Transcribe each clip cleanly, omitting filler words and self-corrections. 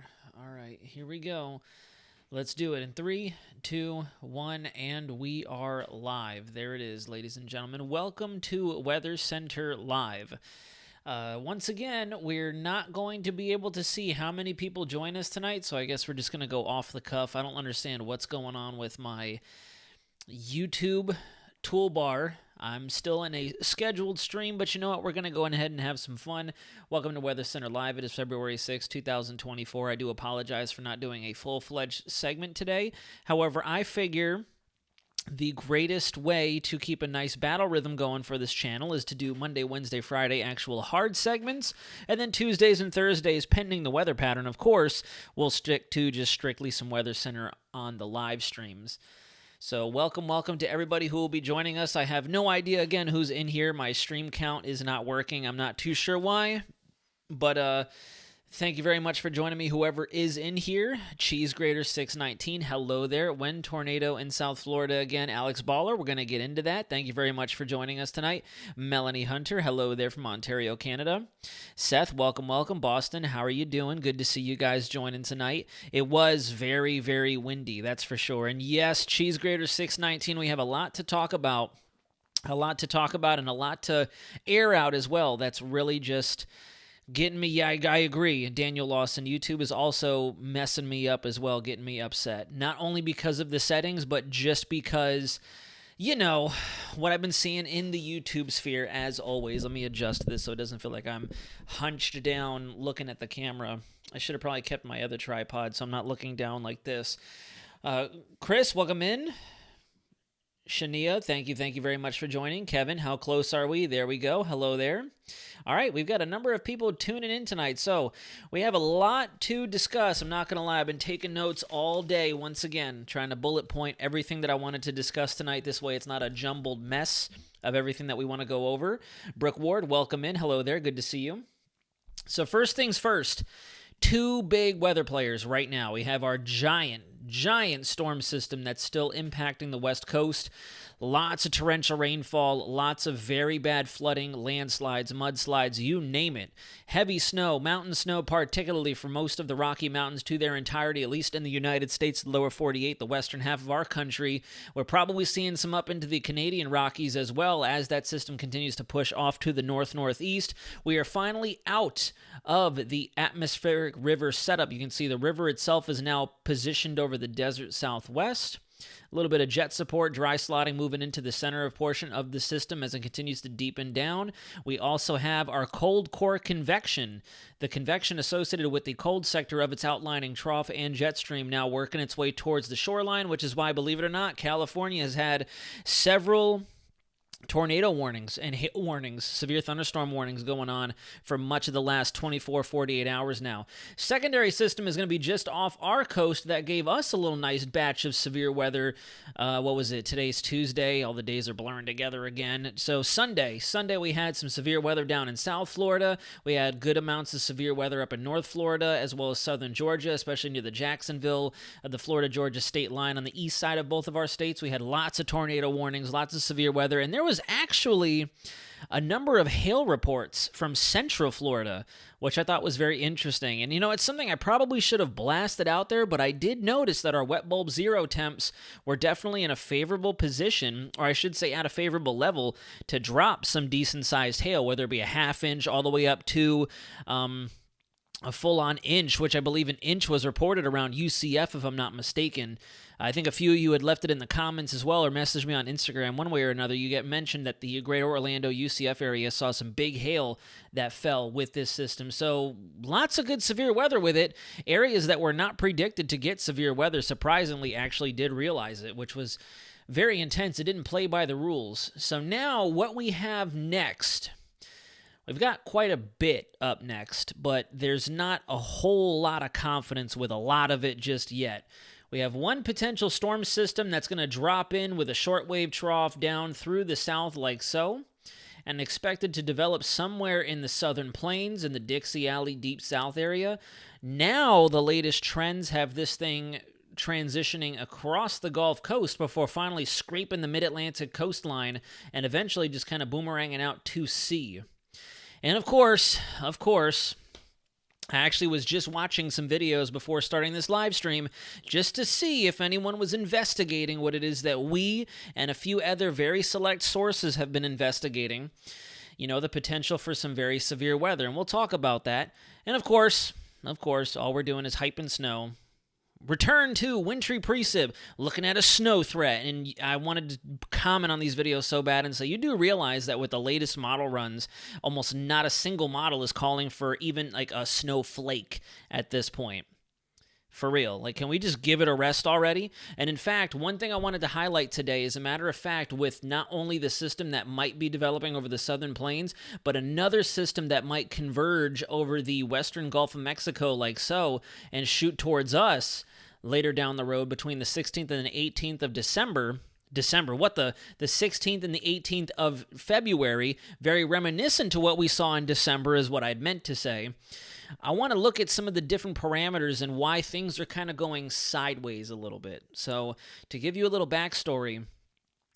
4. All right, here we go. Let's do it in 3, 2, 1, and we are live. There it is, ladies and gentlemen. Welcome to Weather Center Live. Once again, we're not going to be able to see how many people join us tonight, so I guess we're just going to go off the cuff. I don't understand what's going on with my YouTube toolbar. I'm still in a scheduled stream, but you know what? We're going to go ahead and have some fun. Welcome to Weather Center Live. It is February 6, 2024. I do apologize for not doing a full-fledged segment today. However, I figure the greatest way to keep a nice battle rhythm going for this channel is to do Monday, Wednesday, Friday actual hard segments, and then Tuesdays and Thursdays, pending the weather pattern, of course, we'll stick to just strictly some Weather Center on the live streams. So welcome to everybody who will be joining us. I have no idea, again, who's in here. My stream count is not working. I'm not too sure why, but thank you very much for joining me, whoever is in here. Cheese Grater 619, hello there. Wind Tornado in South Florida again. Alex Baller, we're going to get into that. Thank you very much for joining us tonight. Melanie Hunter, hello there from Ontario, Canada. Seth, welcome. Boston, how are you doing? Good to see you guys joining tonight. It was very, very windy, that's for sure. And yes, Cheese Grater 619, we have a lot to talk about. And a lot to air out as well. That's really just getting me, yeah, I agree. Daniel Lawson, YouTube is also messing me up as well, getting me upset. Not only because of the settings, but just because, you know, what I've been seeing in the YouTube sphere, as always. Let me adjust this so it doesn't feel like I'm hunched down looking at the camera. I should have probably kept my other tripod so I'm not looking down like this. Chris, welcome in. Shania, thank you very much for joining. Kevin, how close are we? There we go. Hello there. All right, we've got a number of people tuning in tonight, so we have a lot to discuss. I'm not going to lie, I've been taking notes all day, once again, trying to bullet point everything that I wanted to discuss tonight. This way it's not a jumbled mess of everything that we want to go over. Brooke Ward, welcome in. Hello there. Good to see you. So first things first, two big weather players right now. We have our giant storm system that's still impacting the West Coast. Lots of torrential rainfall, lots of very bad flooding, landslides, mudslides, you name it. Heavy snow, mountain snow, particularly for most of the Rocky Mountains to their entirety, at least in the United States, the lower 48, the western half of our country. We're probably seeing some up into the Canadian Rockies as well as that system continues to push off to the north-northeast. We are finally out of the atmospheric river setup. You can see the river itself is now positioned over the desert southwest. A little bit of jet support, dry slotting moving into the center of portion of the system as it continues to deepen down. We also have our cold core convection, the convection associated with the cold sector of its outlining trough and jet stream now working its way towards the shoreline, which is why, believe it or not, California has had several tornado warnings and hail warnings, severe thunderstorm warnings going on for much of the last 24, 48 hours now. Secondary system is going to be just off our coast. That gave us a little nice batch of severe weather. What was it? Today's Tuesday. All the days are blurring together again. So Sunday we had some severe weather down in South Florida. We had good amounts of severe weather up in North Florida as well as southern Georgia, especially near the Jacksonville, the Florida-Georgia state line on the east side of both of our states. We had lots of tornado warnings, lots of severe weather, and there was actually a number of hail reports from Central Florida, which I thought was very interesting. And, you know, it's something I probably should have blasted out there, but I did notice that our wet bulb zero temps were definitely in a favorable position, or I should say at a favorable level, to drop some decent-sized hail, whether it be a half inch all the way up to a full-on inch, which I believe an inch was reported around UCF, if I'm not mistaken. I think a few of you had left it in the comments as well or messaged me on Instagram one way or another. You get mentioned that the greater Orlando UCF area saw some big hail that fell with this system. So lots of good severe weather with it. Areas that were not predicted to get severe weather surprisingly actually did realize it, which was very intense. It didn't play by the rules. So now what we have next, we've got quite a bit up next, but there's not a whole lot of confidence with a lot of it just yet. We have one potential storm system that's going to drop in with a shortwave trough down through the south like so, and expected to develop somewhere in the southern plains in the Dixie Alley Deep South area. Now the latest trends have this thing transitioning across the Gulf Coast before finally scraping the mid-Atlantic coastline and eventually just kind of boomeranging out to sea. And of course, I actually was just watching some videos before starting this live stream just to see if anyone was investigating what it is that we and a few other very select sources have been investigating. You know, the potential for some very severe weather, and we'll talk about that. And of course, all we're doing is hyping snow. Return to wintry precip, looking at a snow threat. And I wanted to comment on these videos so bad and say, you do realize that with the latest model runs, almost not a single model is calling for even like a snowflake at this point. For real. Like, can we just give it a rest already? And in fact, one thing I wanted to highlight today is, a matter of fact, with not only the system that might be developing over the southern plains, but another system that might converge over the western Gulf of Mexico like so, and shoot towards us later down the road between the 16th and the 18th of December, the 16th and the 18th of February, very reminiscent to what we saw in December is what I'd meant to say. I want to look at some of the different parameters and why things are kind of going sideways a little bit. So to give you a little backstory,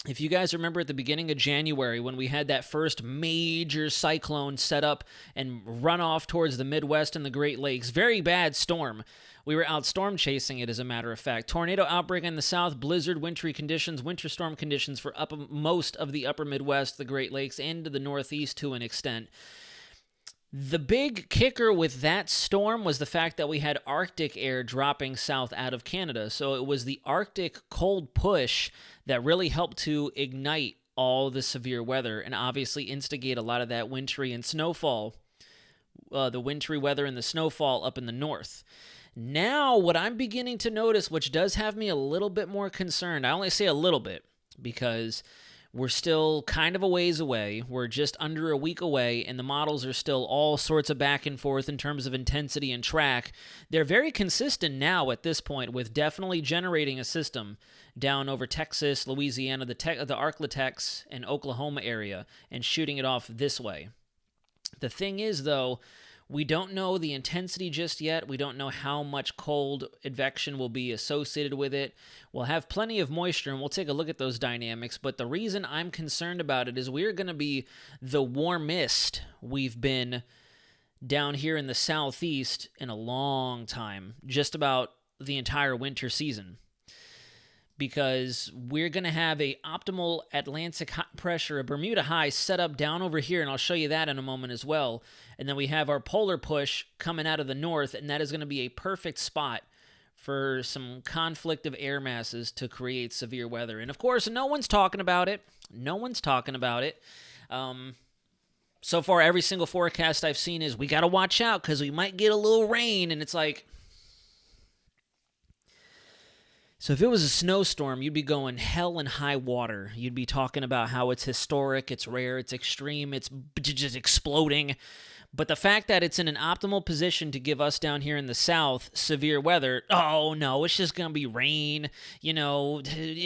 if you guys remember at the beginning of January when we had that first major cyclone set up and run off towards the Midwest and the Great Lakes, very bad storm. We were out storm chasing it, as a matter of fact. Tornado outbreak in the south, blizzard, wintry conditions, winter storm conditions for most of the upper Midwest, the Great Lakes, and the Northeast to an extent. The big kicker with that storm was the fact that we had Arctic air dropping south out of Canada. So it was the Arctic cold push that really helped to ignite all the severe weather and obviously instigate a lot of that wintry and snowfall, the wintry weather and the snowfall up in the north. Now, what I'm beginning to notice, which does have me a little bit more concerned, I only say a little bit because we're still kind of a ways away. We're just under a week away, and the models are still all sorts of back and forth in terms of intensity and track. They're very consistent now at this point, with definitely generating a system down over Texas, Louisiana, the Arklatex, and Oklahoma area, and shooting it off this way. The thing is, though, we don't know the intensity just yet. We don't know how much cold advection will be associated with it. We'll have plenty of moisture, and we'll take a look at those dynamics. But the reason I'm concerned about it is we're going to be the warmest we've been down here in the southeast in a long time, just about the entire winter season. Because we're going to have a optimal Atlantic high pressure, a Bermuda high set up down over here, and I'll show you that in a moment as well. And then we have our polar push coming out of the north, and that is going to be a perfect spot for some conflict of air masses to create severe weather. And of course, no one's talking about it. So far, every single forecast I've seen is we got to watch out because we might get a little rain, and it's like, so if it was a snowstorm, you'd be going hell and high water. You'd be talking about how it's historic, it's rare, it's extreme, it's just exploding. But the fact that it's in an optimal position to give us down here in the south severe weather, oh no, it's just going to be rain,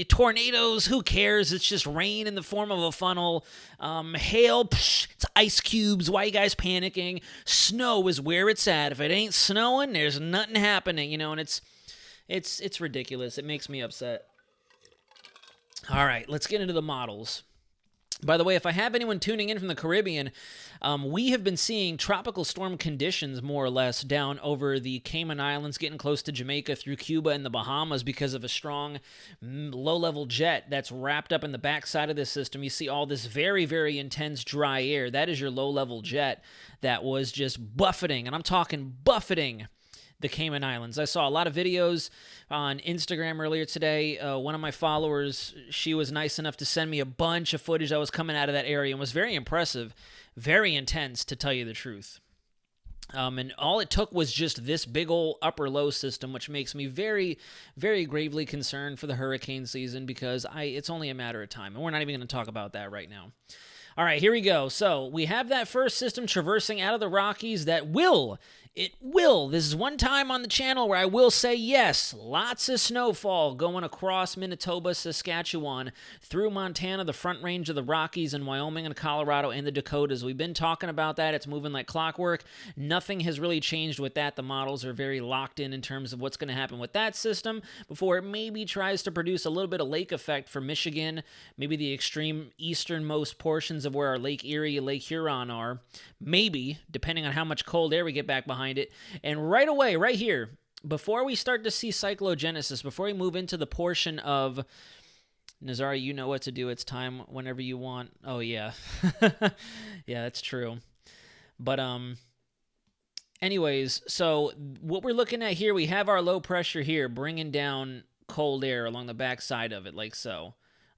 tornadoes, who cares? It's just rain in the form of a funnel. Hail, it's ice cubes, why are you guys panicking? Snow is where it's at. If it ain't snowing, there's nothing happening, and it's ridiculous. It makes me upset. All right, let's get into the models. By the way, if I have anyone tuning in from the Caribbean, we have been seeing tropical storm conditions more or less down over the Cayman Islands, getting close to Jamaica, through Cuba and the Bahamas because of a strong low-level jet that's wrapped up in the backside of this system. You see all this very, very intense dry air. That is your low-level jet that was just buffeting, and I'm talking buffeting the Cayman Islands. I saw a lot of videos on Instagram earlier today. One of my followers, she was nice enough to send me a bunch of footage that was coming out of that area and was very impressive, very intense, to tell you the truth. And all it took was just this big old upper low system, which makes me very, very gravely concerned for the hurricane season because it's only a matter of time. And we're not even going to talk about that right now. All right, here we go. So we have that first system traversing out of the Rockies that will. This is one time on the channel where I will say yes, lots of snowfall going across Manitoba, Saskatchewan, through Montana, the Front Range of the Rockies, and Wyoming and Colorado and the Dakotas. We've been talking about that. It's moving like clockwork. Nothing has really changed with that. The models are very locked in terms of what's going to happen with that system before it maybe tries to produce a little bit of lake effect for Michigan, maybe the extreme easternmost portions of where our Lake Erie, Lake Huron are. Maybe, depending on how much cold air we get back behind behind it. And right away, right here, before we start to see cyclogenesis, before we move into the portion of Nazari, you know what to do. It's time whenever you want. Oh, yeah. Yeah, that's true. But, anyways, so what we're looking at here, we have our low pressure here bringing down cold air along the back side of it, like so.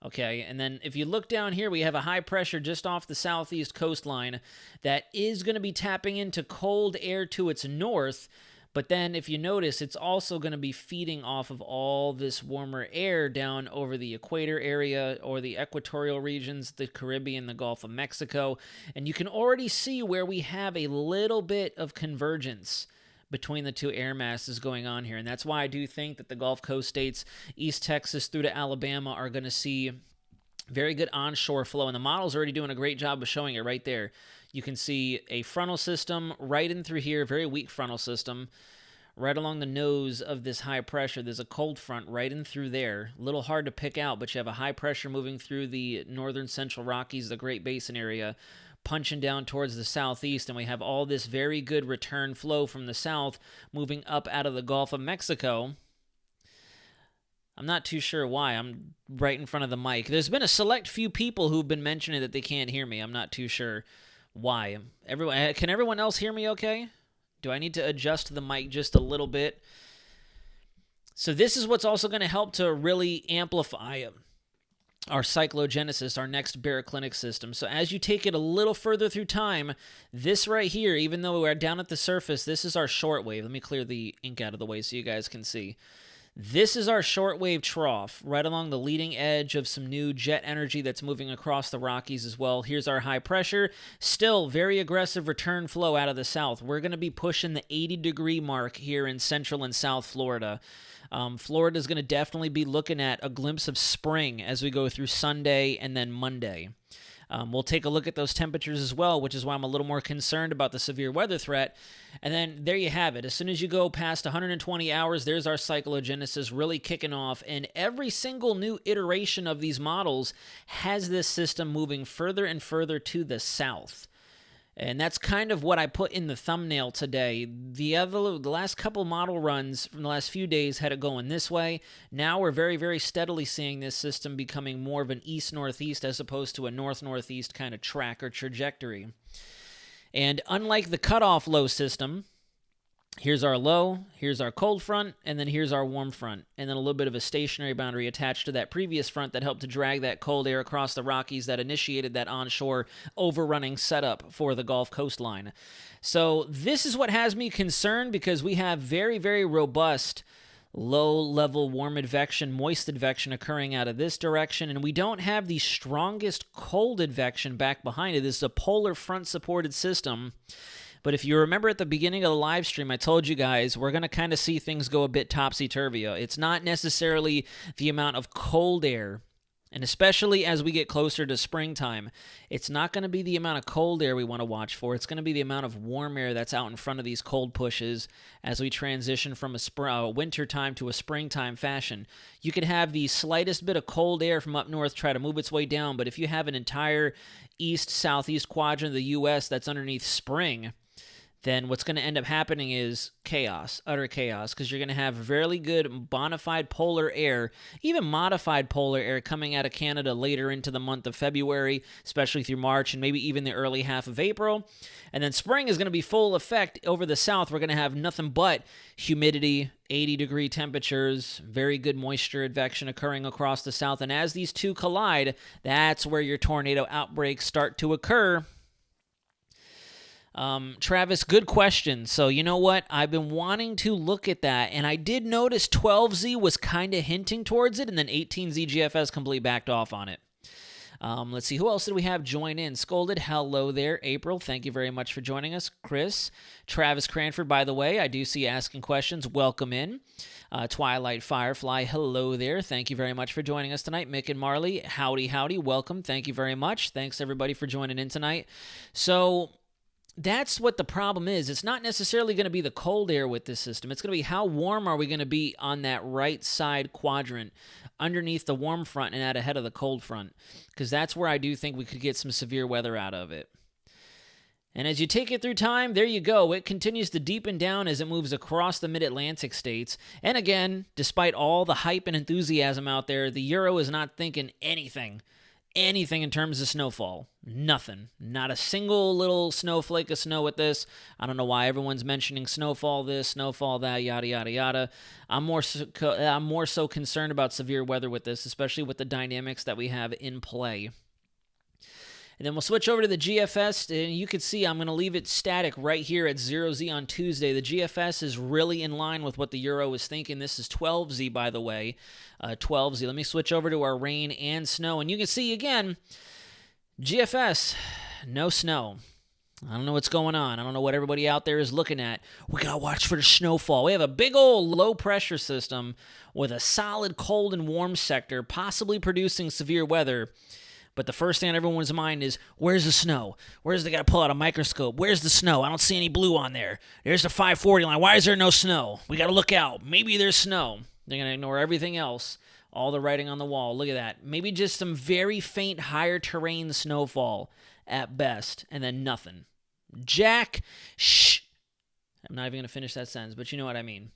Okay, and then if you look down here, we have a high pressure just off the southeast coastline that is going to be tapping into cold air to its north. But then if you notice, it's also going to be feeding off of all this warmer air down over the equator area or the equatorial regions, the Caribbean, the Gulf of Mexico. And you can already see where we have a little bit of convergence between the two air masses going on here. And that's why I do think that the Gulf Coast states, East Texas through to Alabama, are going to see very good onshore flow. And the model's already doing a great job of showing it right there. You can see a frontal system right in through here, very weak frontal system. Right along the nose of this high pressure, there's a cold front right in through there. A little hard to pick out, but you have a high pressure moving through the northern central Rockies, the Great Basin area, punching down towards the southeast, and we have all this very good return flow from the south moving up out of the Gulf of Mexico. I'm not too sure why. I'm right in front of the mic. There's been a select few people who've been mentioning that they can't hear me. I'm not too sure why. Can everyone else hear me okay? Do I need to adjust the mic just a little bit? So this is what's also going to help to really amplify our cyclogenesis, our next Baroclinic system. So as you take it a little further through time, this right here, even though we're down at the surface, this is our shortwave. Let me clear the ink out of the way so you guys can see. This is our shortwave trough, right along the leading edge of some new jet energy that's moving across the Rockies as well. Here's our high pressure. Still very aggressive return flow out of the south. We're going to be pushing the 80-degree mark here in central and south Florida. Florida is going to definitely be looking at a glimpse of spring as we go through Sunday and then Monday. We'll take a look at those temperatures as well, which is why I'm a little more concerned about the severe weather threat. And then there you have it. As soon as you go past 120 hours, there's our cyclogenesis really kicking off. And every single new iteration of these models has this system moving further and further to the south. And that's kind of what I put in the thumbnail today. The last couple model runs from the last few days had it going this way. Now we're very, very steadily seeing this system becoming more of an east-northeast as opposed to a north-northeast kind of track or trajectory. And unlike the cutoff low system, here's our low, here's our cold front, and then here's our warm front. And then a little bit of a stationary boundary attached to that previous front that helped to drag that cold air across the Rockies that initiated that onshore overrunning setup for the Gulf coastline. So this is what has me concerned because we have very, very robust low-level warm advection, moist advection occurring out of this direction, and we don't have the strongest cold advection back behind it. This is a polar front-supported system. But if you remember at the beginning of the live stream, I told you guys we're going to kind of see things go a bit topsy-turvy. It's not necessarily the amount of cold air, and especially as we get closer to springtime, it's not going to be the amount of cold air we want to watch for. It's going to be the amount of warm air that's out in front of these cold pushes as we transition from a wintertime to a springtime fashion. You could have the slightest bit of cold air from up north try to move its way down, but if you have an entire east-southeast quadrant of the U.S. that's underneath spring, then what's going to end up happening is chaos, utter chaos, because you're going to have fairly good bona fide polar air, even modified polar air coming out of Canada later into the month of February, especially through March and maybe even the early half of April. And then spring is going to be full effect over the south. We're going to have nothing but humidity, 80-degree temperatures, very good moisture advection occurring across the south. And as these two collide, that's where your tornado outbreaks start to occur. Travis, good question. So you know what? I've been wanting to look at that, and I did notice 12Z was kind of hinting towards it, and then 18Z GFS completely backed off on it. Let's see. Who else did we have join in? Scolded, hello there. April, thank you very much for joining us. Chris, Travis Cranford, by the way, I do see you asking questions. Welcome in. Twilight Firefly, hello there. Thank you very much for joining us tonight. Mick and Marley, howdy, howdy. Welcome. Thank you very much. Thanks, everybody, for joining in tonight. So that's what the problem is. It's not necessarily going to be the cold air with this system. It's going to be how warm are we going to be on that right side quadrant underneath the warm front and out ahead of the cold front, because that's where I do think we could get some severe weather out of it. And as you take it through time, there you go. It continues to deepen down as it moves across the mid-Atlantic states. And again, despite all the hype and enthusiasm out there, the Euro is not thinking anything in terms of snowfall. Nothing. Not a single little snowflake of snow with this. I don't know why everyone's mentioning snowfall this, snowfall that, yada, yada, yada. I'm more so concerned about severe weather with this, especially with the dynamics that we have in play. And then we'll switch over to the GFS, and you can see I'm going to leave it static right here at 0Z on Tuesday. The GFS is really in line with what the Euro is thinking. This is 12Z, by the way, 12Z. Let me switch over to our rain and snow, and you can see, again, GFS, no snow. I don't know what's going on. I don't know what everybody out there is looking at. We got to watch for the snowfall. We have a big old low-pressure system with a solid cold and warm sector, possibly producing severe weather. But the first thing on everyone's mind is, where's the snow? Where's they got to pull out a microscope? Where's the snow? I don't see any blue on there. There's the 540 line. Why is there no snow? We got to look out. Maybe there's snow. They're going to ignore everything else, all the writing on the wall. Look at that. Maybe just some very faint higher terrain snowfall at best, and then nothing. Shh. I'm not even going to finish that sentence, but you know what I mean.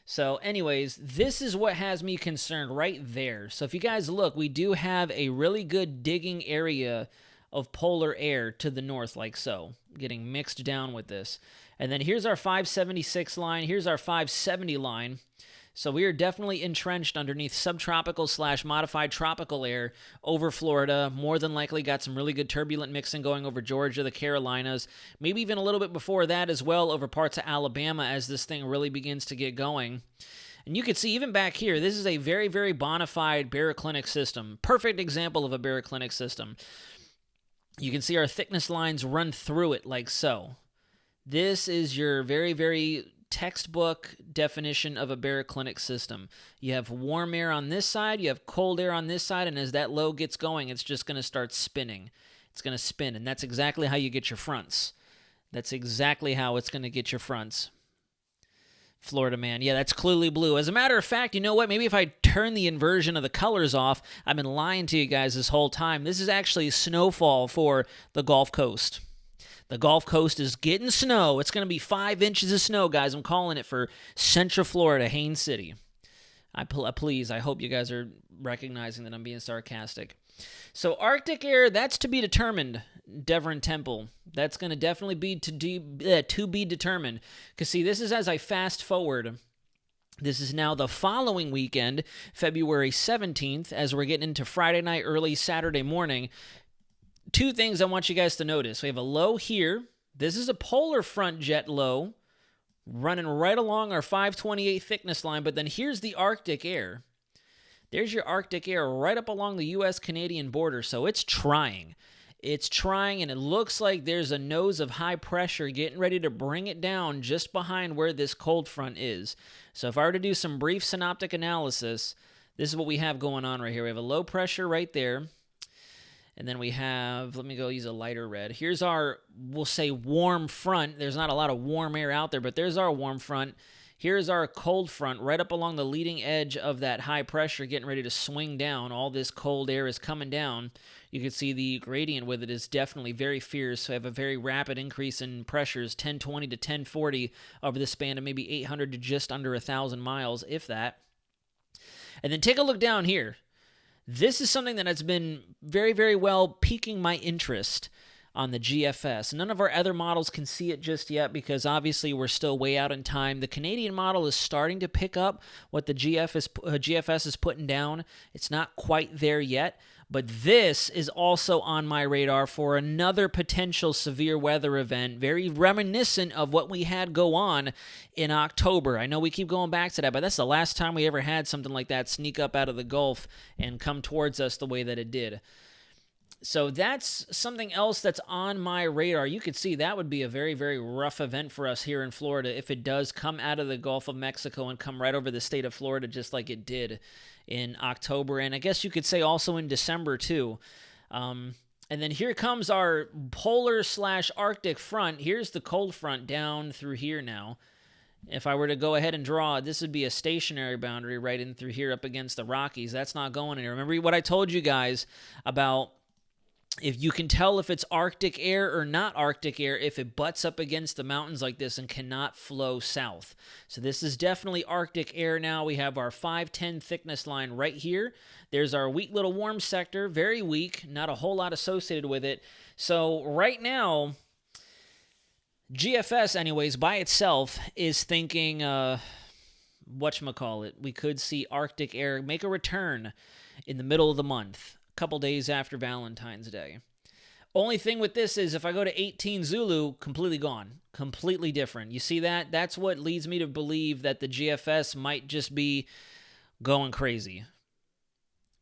So anyways, this is what has me concerned right there. So if you guys look, we do have a really good digging area of polar air to the north, like so, getting mixed down with this. And then here's our 576 line. Here's our 570 line. So we are definitely entrenched underneath subtropical/modified tropical air over Florida. More than likely got some really good turbulent mixing going over Georgia, the Carolinas, maybe even a little bit before that as well over parts of Alabama as this thing really begins to get going. And you can see even back here, this is a very, very bona fide Baroclinic system. Perfect example of a Baroclinic system. You can see our thickness lines run through it like so. This is your very, very textbook definition of a baroclinic system. You have warm air on this side, you have cold air on this side, and as that low gets going, it's just going to start spinning. It's going to spin, and that's exactly how you get your fronts. That's exactly how it's going to get your fronts. Florida man. Yeah, that's clearly blue. As a matter of fact, you know what? Maybe if I turn the inversion of the colors off, I've been lying to you guys this whole time. This is actually snowfall for the Gulf Coast. The Gulf Coast is getting snow. It's going to be 5 inches of snow, guys. I'm calling it for Central Florida, Haines City. Please, I hope you guys are recognizing that I'm being sarcastic. So Arctic air, that's to be determined, Devon Temple. That's going to definitely be to be determined. Because, see, this is as I fast forward. This is now the following weekend, February 17th, as we're getting into Friday night, early Saturday morning. Two things I want you guys to notice. We have a low here. This is a polar front jet low running right along our 528 thickness line, but then here's the Arctic air. There's your Arctic air right up along the U.S.-Canadian border, so it's trying. It's trying, and it looks like there's a nose of high pressure getting ready to bring it down just behind where this cold front is. So if I were to do some brief synoptic analysis, this is what we have going on right here. We have a low pressure right there. And then we have, let me go use a lighter red. Here's our, we'll say, warm front. There's not a lot of warm air out there, but there's our warm front. Here's our cold front right up along the leading edge of that high pressure getting ready to swing down. All this cold air is coming down. You can see the gradient with it is definitely very fierce. So I have a very rapid increase in pressures, 1020 to 1040 over the span of maybe 800 to just under 1,000 miles, if that. And then take a look down here. This is something that has been very, very well piquing my interest on the GFS. None of our other models can see it just yet because obviously we're still way out in time. The Canadian model is starting to pick up what the GFS is putting down. It's not quite there yet, but this is also on my radar for another potential severe weather event, very reminiscent of what we had go on in October. I know we keep going back to that, but that's the last time we ever had something like that sneak up out of the Gulf and come towards us the way that it did. So that's something else that's on my radar. You could see that would be a very, very rough event for us here in Florida if it does come out of the Gulf of Mexico and come right over the state of Florida just like it did in October. And I guess you could say also in December too. And then here comes our polar/Arctic front. Here's the cold front down through here now. If I were to go ahead and draw, this would be a stationary boundary right in through here up against the Rockies. That's not going anywhere. Remember what I told you guys about if you can tell if it's Arctic air or not Arctic air, if it butts up against the mountains like this and cannot flow south. So this is definitely Arctic air now. We have our 510 thickness line right here. There's our weak little warm sector, very weak, not a whole lot associated with it. So right now, GFS anyways, by itself is thinking, whatchamacallit, we could see Arctic air make a return in the middle of the month, a couple days after Valentine's Day. Only thing with this is if I go to 18 Zulu, completely gone, completely different. You see that? That's what leads me to believe that the GFS might just be going crazy.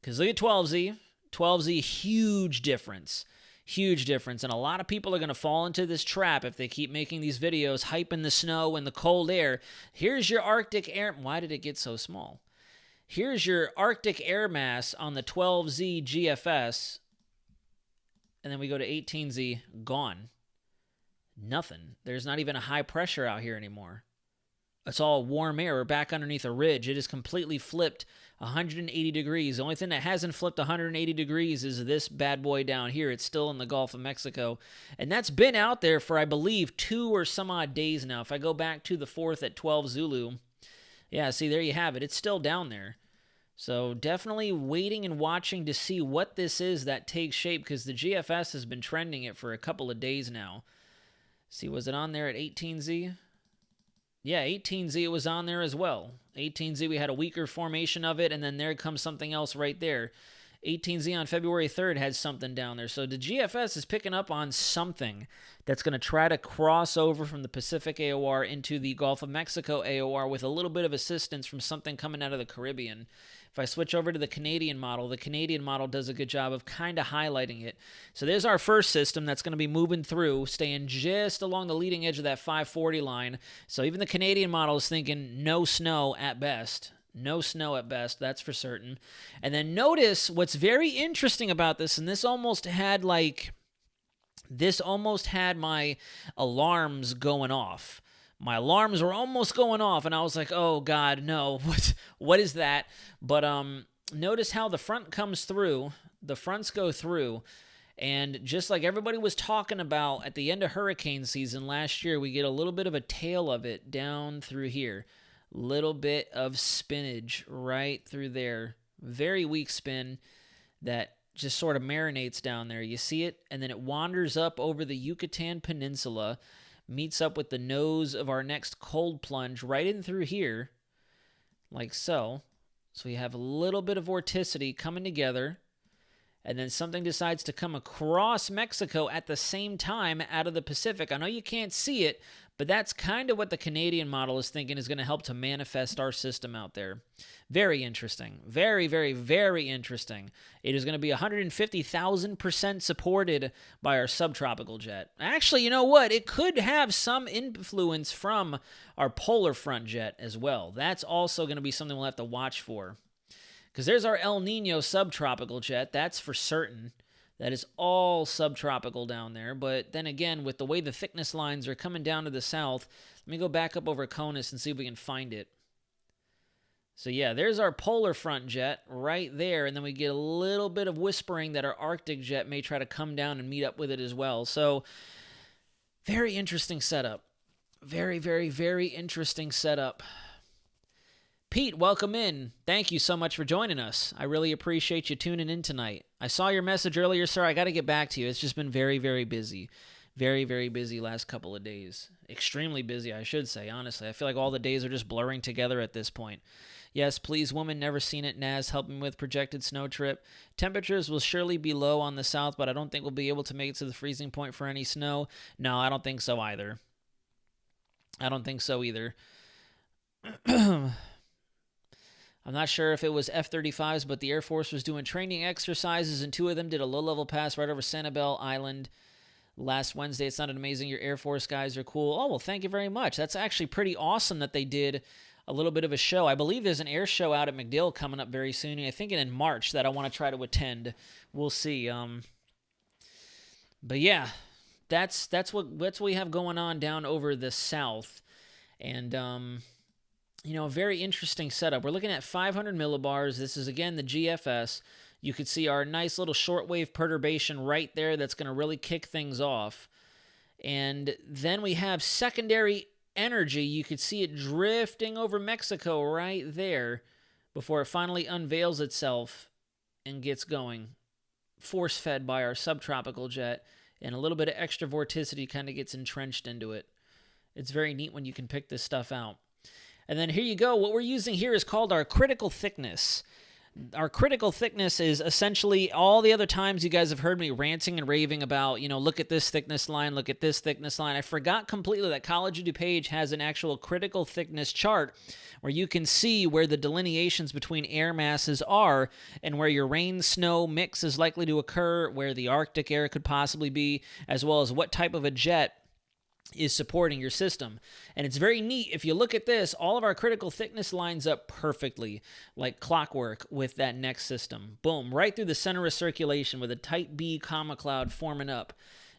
Because look at 12Z. 12Z, huge difference. Huge difference. And a lot of people are going to fall into this trap if they keep making these videos, hyping the snow and the cold air. Here's your Arctic air. Why did it get so small? Here's your Arctic air mass on the 12Z GFS. And then we go to 18Z, gone. Nothing. There's not even a high pressure out here anymore. It's all warm air. We're back underneath a ridge. It is completely flipped 180 degrees. The only thing that hasn't flipped 180 degrees is this bad boy down here. It's still in the Gulf of Mexico. And that's been out there for, I believe, 2 or some odd days now. If I go back to the 4th at 12 Zulu, yeah, see, there you have it. It's still down there. So definitely waiting and watching to see what this is that takes shape, because the GFS has been trending it for a couple of days now. See, was it on there at 18Z? Yeah, 18Z was on there as well. 18Z, we had a weaker formation of it, and then there comes something else right there. 18Z on February 3rd had something down there. So the GFS is picking up on something that's going to try to cross over from the Pacific AOR into the Gulf of Mexico AOR with a little bit of assistance from something coming out of the Caribbean. If I switch over to the Canadian model does a good job of kind of highlighting it. So there's our first system that's going to be moving through, staying just along the leading edge of that 540 line. So even the Canadian model is thinking no snow at best. No snow at best, that's for certain. And then notice what's very interesting about this, and this almost had my alarms going off. My alarms were almost going off, and I was like, oh, God, no, what is that? But notice how the front comes through, the fronts go through, and just like everybody was talking about at the end of hurricane season last year, we get a little bit of a tail of it down through here. Little bit of spinach right through there. Very weak spin that just sort of marinates down there. You see it? And then it wanders up over the Yucatan Peninsula, meets up with the nose of our next cold plunge right in through here, like so. So we have a little bit of vorticity coming together, and then something decides to come across Mexico at the same time out of the Pacific. I know you can't see it, but that's kind of what the Canadian model is thinking is going to help to manifest our system out there. Very interesting. Very, very, very interesting. It is going to be 150,000% supported by our subtropical jet. Actually, you know what? It could have some influence from our polar front jet as well. That's also going to be something we'll have to watch for. Because there's our El Nino subtropical jet. That's for certain. That is all subtropical down there. But then again, with the way the thickness lines are coming down to the south, let me go back up over Conus and see if we can find it. So yeah, there's our polar front jet right there. And then we get a little bit of whispering that our Arctic jet may try to come down and meet up with it as well. So very interesting setup. Very, very, very interesting setup. Pete, welcome in. Thank you so much for joining us. I really appreciate you tuning in tonight. I saw your message earlier, sir. I got to get back to you. It's just been very, very busy. Very, very busy last couple of days. Extremely busy, I should say, honestly. I feel like all the days are just blurring together at this point. Yes, please, woman, never seen it. Naz, helping with projected snow trip. Temperatures will surely be low on the south, but I don't think we'll be able to make it to the freezing point for any snow. No, I don't think so either. I don't think so either. I'm not sure if it was F-35s, but the Air Force was doing training exercises, and 2 of them did a low-level pass right over Sanibel Island last Wednesday. It sounded amazing. Your Air Force guys are cool. Oh, well, thank you very much. That's actually pretty awesome that they did a little bit of a show. I believe there's an air show out at MacDill coming up very soon. I think in March that I want to try to attend. We'll see. But yeah, that's what we have going on down over the south. And you know, a very interesting setup. We're looking at 500 millibars. This is, again, the GFS. You could see our nice little shortwave perturbation right there that's going to really kick things off. And then we have secondary energy. You could see it drifting over Mexico right there before it finally unveils itself and gets going. Force-fed by our subtropical jet, and a little bit of extra vorticity kind of gets entrenched into it. It's very neat when you can pick this stuff out. And then here you go. What we're using here is called our critical thickness. Our critical thickness is essentially all the other times you guys have heard me ranting and raving about, look at this thickness line, look at this thickness line. I forgot completely that College of DuPage has an actual critical thickness chart where you can see where the delineations between air masses are and where your rain-snow mix is likely to occur, where the Arctic air could possibly be, as well as what type of a jet is supporting your system. And it's very neat. If you look at this, all of our critical thickness lines up perfectly, like clockwork, with that next system. Boom, right through the center of circulation with a type B comma cloud forming up,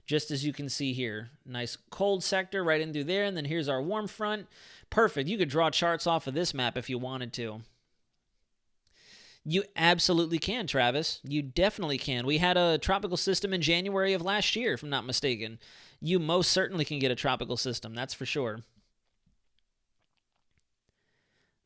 just as you can see here. Nice cold sector right in through there, and then here's our warm front. Perfect. You could draw charts off of this map if you wanted to. You absolutely can, Travis. You definitely can. We had a tropical system in January of last year, if I'm not mistaken. You most certainly can get a tropical system, that's for sure.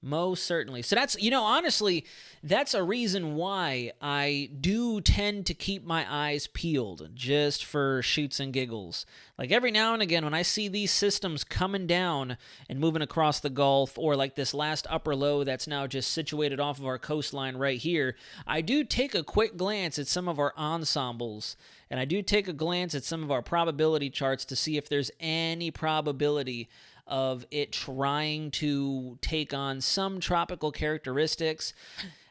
Most certainly. So that's, honestly, that's a reason why I do tend to keep my eyes peeled just for shoots and giggles. Like every now and again, when I see these systems coming down and moving across the Gulf, or like this last upper low that's now just situated off of our coastline right here, I do take a quick glance at some of our ensembles, and I do take a glance at some of our probability charts to see if there's any probability of it trying to take on some tropical characteristics.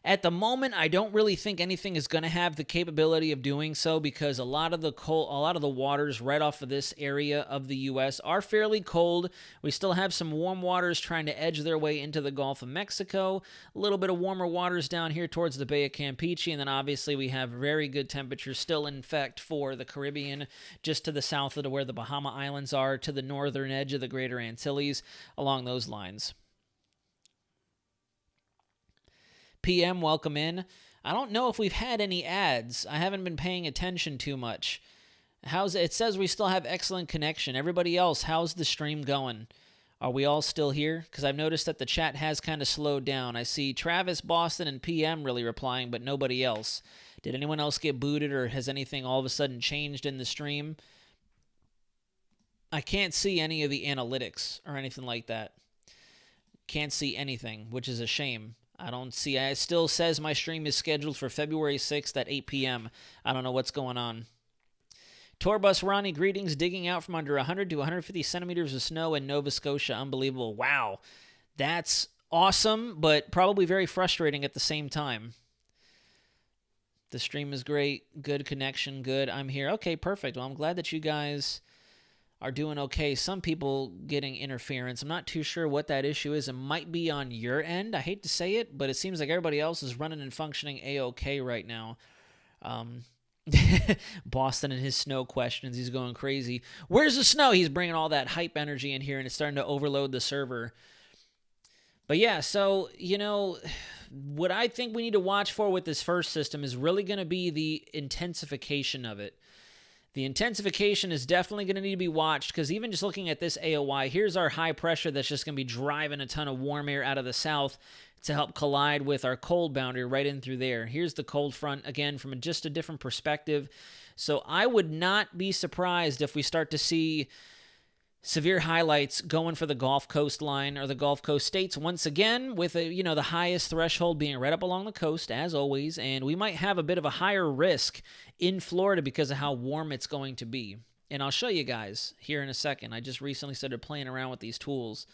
At the moment, I don't really think anything is going to have the capability of doing so, because a lot of the waters right off of this area of the U.S. are fairly cold. We still have some warm waters trying to edge their way into the Gulf of Mexico, a little bit of warmer waters down here towards the Bay of Campeche, and then obviously we have very good temperatures still in effect for the Caribbean, just to the south of where the Bahama Islands are, to the northern edge of the Greater Antilles, along those lines. PM, welcome in. I don't know if we've had any ads. I haven't been paying attention too much. It says we still have excellent connection. Everybody else, how's the stream going? Are we all still here? Because I've noticed that the chat has kind of slowed down. I see Travis, Boston, and PM really replying, but nobody else. Did anyone else get booted, or has anything all of a sudden changed in the stream? I can't see any of the analytics or anything like that. Can't see anything, which is a shame. I don't see. It still says my stream is scheduled for February 6th at 8 p.m. I don't know what's going on. Tourbus Ronnie, greetings. Digging out from under 100 to 150 centimeters of snow in Nova Scotia. Unbelievable. Wow. That's awesome, but probably very frustrating at the same time. The stream is great. Good connection. Good. I'm here. Okay, perfect. Well, I'm glad that you guys are doing okay. Some people getting interference. I'm not too sure what that issue is. It might be on your end. I hate to say it, but it seems like everybody else is running and functioning A-okay right now. Boston and his snow questions. He's going crazy. Where's the snow? He's bringing all that hype energy in here, and it's starting to overload the server. But yeah, so, what I think we need to watch for with this first system is really going to be the intensification of it. The intensification is definitely going to need to be watched, because even just looking at this AOI, here's our high pressure that's just going to be driving a ton of warm air out of the south to help collide with our cold boundary right in through there. Here's the cold front, again, from just a different perspective. So I would not be surprised if we start to see severe highlights going for the Gulf Coast line or the Gulf Coast states once again, with the highest threshold being right up along the coast, as always, and we might have a bit of a higher risk in Florida because of how warm it's going to be. And I'll show you guys here in a second. I just recently started playing around with these tools.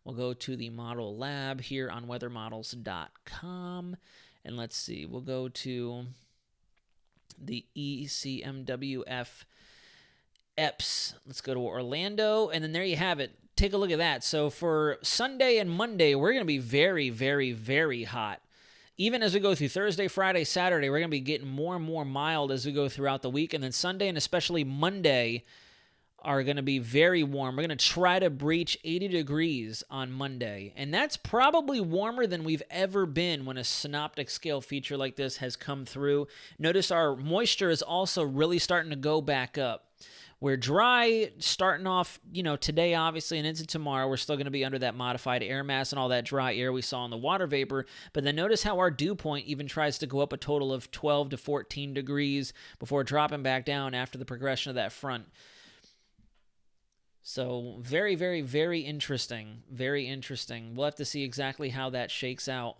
We'll go to the model lab here on weathermodels.com, and let's see, we'll go to the ECMWF EPS. Let's go to Orlando, and then there you have it. Take a look at that. So for Sunday and Monday, we're going to be very, very, very hot. Even as we go through Thursday, Friday, Saturday, we're going to be getting more and more mild as we go throughout the week. And then Sunday and especially Monday are going to be very warm. We're going to try to breach 80 degrees on Monday. And that's probably warmer than we've ever been when a synoptic scale feature like this has come through. Notice our moisture is also really starting to go back up. We're dry starting off, today, obviously, and into tomorrow. We're still going to be under that modified air mass and all that dry air we saw in the water vapor. But then notice how our dew point even tries to go up a total of 12 to 14 degrees before dropping back down after the progression of that front. So very, very, very interesting. Very interesting. We'll have to see exactly how that shakes out.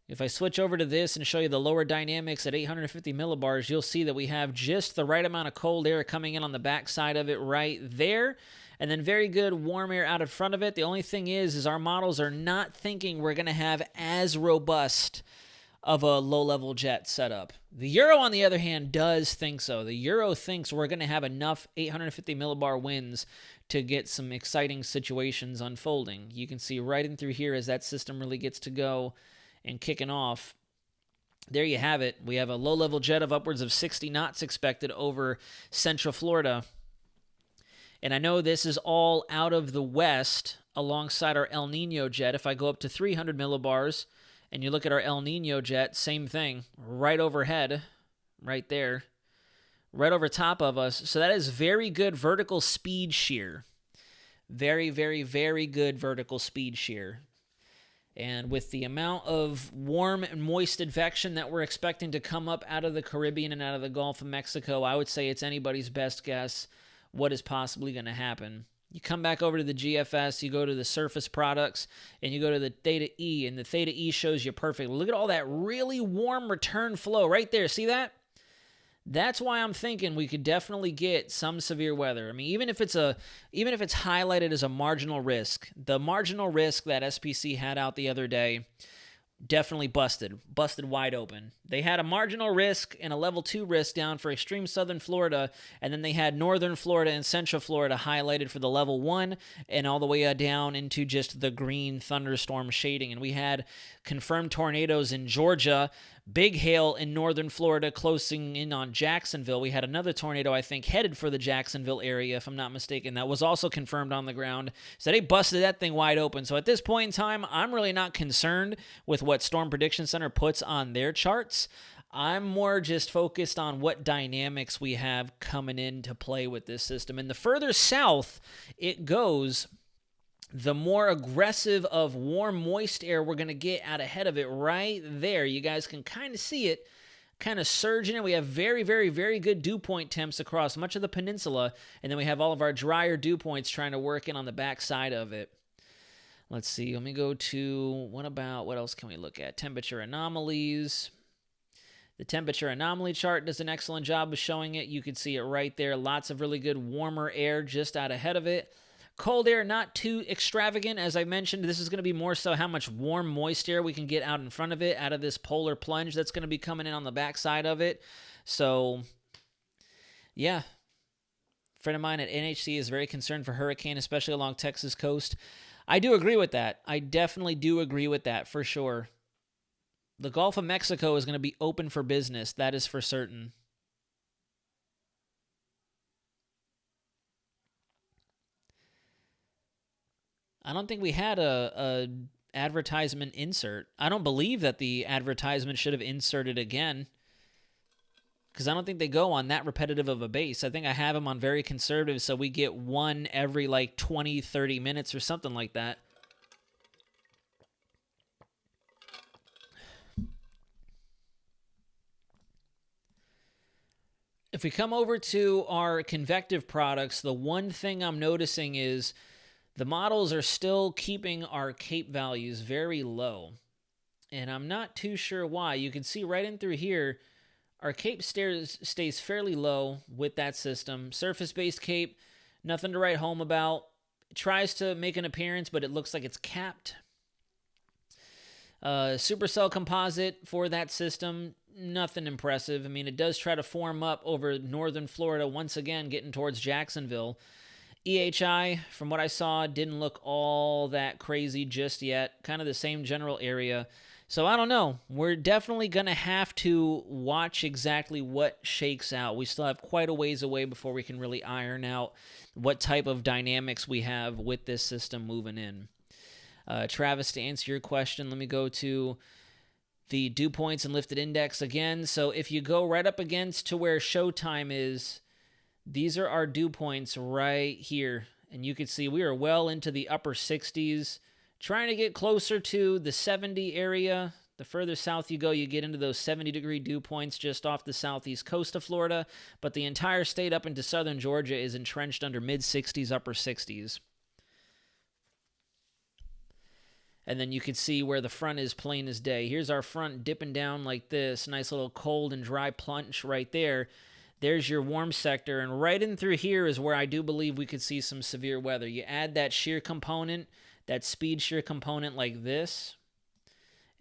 If I switch over to this and show you the lower dynamics at 850 millibars, you'll see that we have just the right amount of cold air coming in on the back side of it right there, and then very good warm air out in front of it. The only thing is our models are not thinking we're going to have as robust of a low-level jet setup. The Euro, on the other hand, does think so. The Euro thinks we're going to have enough 850 millibar winds to get some exciting situations unfolding. You can see right in through here as that system really gets to go and kicking off. There you have it. We have a low-level jet of upwards of 60 knots expected over Central Florida. And I know this is all out of the west alongside our El Nino jet. If I go up to 300 millibars and you look at our El Nino jet, same thing, right overhead, right there, right over top of us. So that is very good vertical speed shear. Very, very, very good vertical speed shear. And with the amount of warm and moist advection that we're expecting to come up out of the Caribbean and out of the Gulf of Mexico, I would say it's anybody's best guess what is possibly going to happen. You come back over to the GFS, you go to the surface products, and you go to the Theta E, and the Theta E shows you perfect. Look at all that really warm return flow right there. See that? That's why I'm thinking we could definitely get some severe weather. I mean, even if it's highlighted as a marginal risk, the marginal risk that SPC had out the other day definitely busted wide open. They had a marginal risk and a level 2 risk down for extreme southern Florida, and then they had northern Florida and central Florida highlighted for the level 1 and all the way down into just the green thunderstorm shading. And we had confirmed tornadoes in Georgia, big hail in northern Florida closing in on Jacksonville. We had another tornado, I think, headed for the Jacksonville area, if I'm not mistaken. That was also confirmed on the ground. So they busted that thing wide open. So at this point in time, I'm really not concerned with what Storm Prediction Center puts on their charts. I'm more just focused on what dynamics we have coming into play with this system. And the further south it goes, the more aggressive of warm, moist air we're going to get out ahead of it right there. You guys can kind of see it kind of surging in. We have very, very, very good dew point temps across much of the peninsula, and then we have all of our drier dew points trying to work in on the back side of it. Let's see. Let me go to, what else can we look at? Temperature anomalies. The temperature anomaly chart does an excellent job of showing it. You can see it right there. Lots of really good warmer air just out ahead of it. Cold air, not too extravagant. As I mentioned, this is going to be more so how much warm, moist air we can get out in front of it, out of this polar plunge that's going to be coming in on the backside of it. So, yeah. A friend of mine at NHC is very concerned for hurricane, especially along Texas coast. I do agree with that. I definitely do agree with that, for sure. The Gulf of Mexico is going to be open for business. That is for certain. I don't think we had a advertisement insert. I don't believe that the advertisement should have inserted again, because I don't think they go on that repetitive of a base. I think I have them on very conservative, so we get one every like 20, 30 minutes or something like that. If we come over to our convective products, the one thing I'm noticing is the models are still keeping our CAPE values very low. And I'm not too sure why. You can see right in through here, our CAPE stays fairly low with that system. Surface-based CAPE, nothing to write home about. It tries to make an appearance, but it looks like it's capped. Supercell composite for that system, nothing impressive. I mean, it does try to form up over northern Florida once again, getting towards Jacksonville. EHI, from what I saw, didn't look all that crazy just yet. Kind of the same general area. So I don't know. We're definitely going to have to watch exactly what shakes out. We still have quite a ways away before we can really iron out what type of dynamics we have with this system moving in. Travis, to answer your question, let me go to the dew points and lifted index again. So if you go right up against to where showtime is, these are our dew points right here. And you can see we are well into the upper 60s, trying to get closer to the 70 area. The further south you go, you get into those 70-degree dew points just off the southeast coast of Florida. But the entire state up into southern Georgia is entrenched under mid-60s, upper 60s. And then you can see where the front is plain as day. Here's our front dipping down like this. Nice little cold and dry plunge right there. There's your warm sector. And right in through here is where I do believe we could see some severe weather. You add that shear component, that speed shear component like this,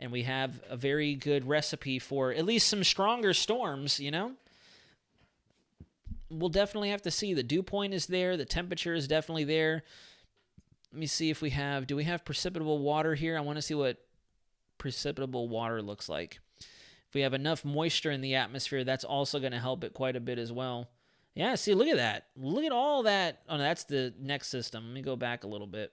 and we have a very good recipe for at least some stronger storms, you know? We'll definitely have to see. The dew point is there. The temperature is definitely there. Let me see if we have, do we have precipitable water here? I want to see what precipitable water looks like. If we have enough moisture in the atmosphere, that's also going to help it quite a bit as well. Yeah, see, look at that. Look at all that. Oh, no, that's the next system. Let me go back a little bit.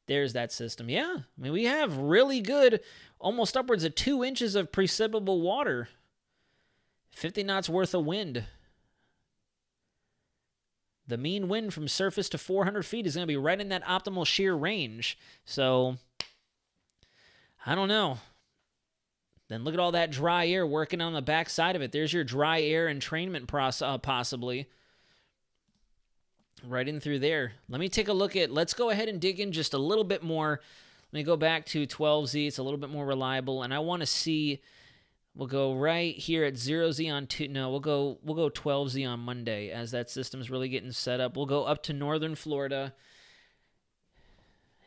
There's that system. Yeah, I mean, we have really good, almost upwards of 2 inches of precipitable water. 50 knots worth of wind. The mean wind from surface to 400 feet is going to be right in that optimal shear range. So, I don't know. Then look at all that dry air working on the back side of it. There's your dry air entrainment process, possibly. Right in through there. Let me take a look at, let's go ahead and dig in just a little bit more. Let me go back to 12Z. It's a little bit more reliable. And I want to see, we'll go right here at 0Z on 2. No, we'll go 12Z on Monday as that system's really getting set up. We'll go up to northern Florida.